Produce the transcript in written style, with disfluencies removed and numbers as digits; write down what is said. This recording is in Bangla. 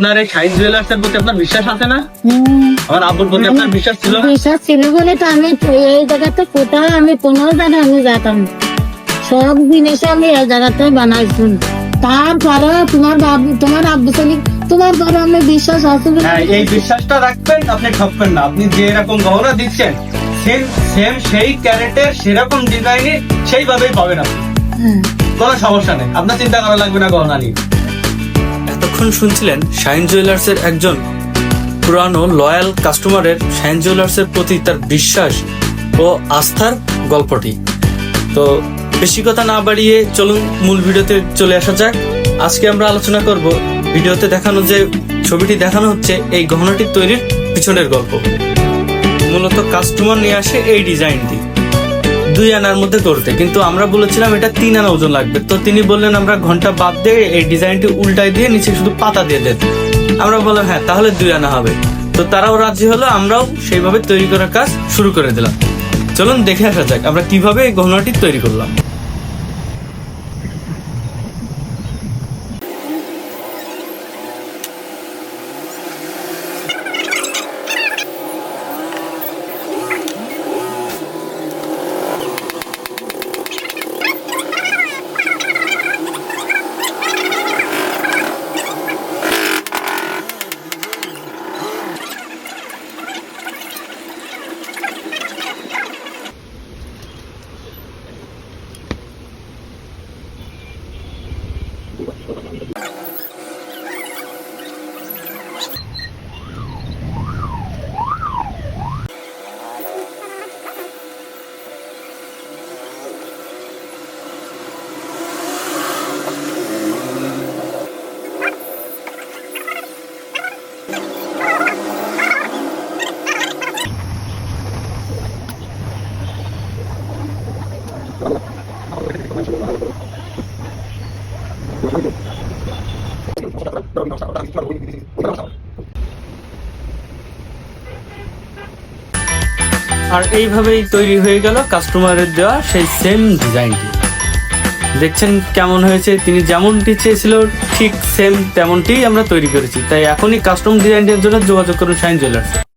আপনার এই শাইন জুয়েলার্স এর প্রতি আপনার বিশ্বাস আছে না? আমার আব্বুর প্রতি আপনার বিশ্বাস ছিল? বিশ্বাস ছিল বলে তো আমি এই জায়গাতে কোথাও আমি কোনো জায়গায় আমি যেতাম না। সব জিনিস আমি এই জায়গাতে বানাইছি। তারপরে তোমার আব্বু চলি তোমার পরে আমি বিশ্বাস আছে বলে হ্যাঁ, এই বিশ্বাসটা রাখবেন, আপনি ঠকবেন না। আপনি যে এরকম গহনা দিচ্ছেন সেম সেম সেই ক্যারেটের সেরকম ডিজাইনের সেইভাবেই পাবেন আপনি। কোনো সমস্যা নেই, আপনার চিন্তা করা লাগবে না গহনা নিয়ে। এতক্ষণ শুনছিলেন শাইন জুয়েলার্সের একজন পুরানো লয়াল কাস্টমারের শাইন জুয়েলার্সের প্রতি তার বিশ্বাস ও আস্থার গল্পটি। তো বেশি কথা না বাড়িয়ে চলুন মূল ভিডিওতে চলে আসা যাক। আজকে আমরা আলোচনা করব ভিডিওতে দেখানো যে ছবিটি দেখানো হচ্ছে এই গহনাটি তৈরির পিছনের গল্প। মূলত কাস্টমার নিয়ে আসে এই ডিজাইনটি 2 আনার মধ্যে করতে, কিন্তু আমরা বলেছিলাম এটা 3 আনা ওজন লাগবে। তো তিনি বললেন আমরা ঘন্টা বাদ দিয়ে এই ডিজাইনটি উল্টাই দিয়ে নিচে শুধু পাতা দিয়ে দেন। আমরা বললাম হ্যাঁ তাহলে 2 আনা হবে। তো তারাও রাজি হলো, আমরাও সেইভাবে তৈরি করার কাজ শুরু করে দিলাম। চলুন দেখে আসা যাক আমরা কিভাবে এই গহনাটি তৈরি করলাম। আর এইভাবেই তৈরি হয়ে গেল কাস্টমারের দেওয়া সেই সেম ডিজাইনটি। দেখছেন কেমন হয়েছে, তিনি যেমনটি চেয়েছিল ঠিক সেম তেমনটি আমরা তৈরি করেছি। তাই এখনই কাস্টম ডিজাইনের জন্য যোগাযোগ করুন শাইন জুয়েলার্স।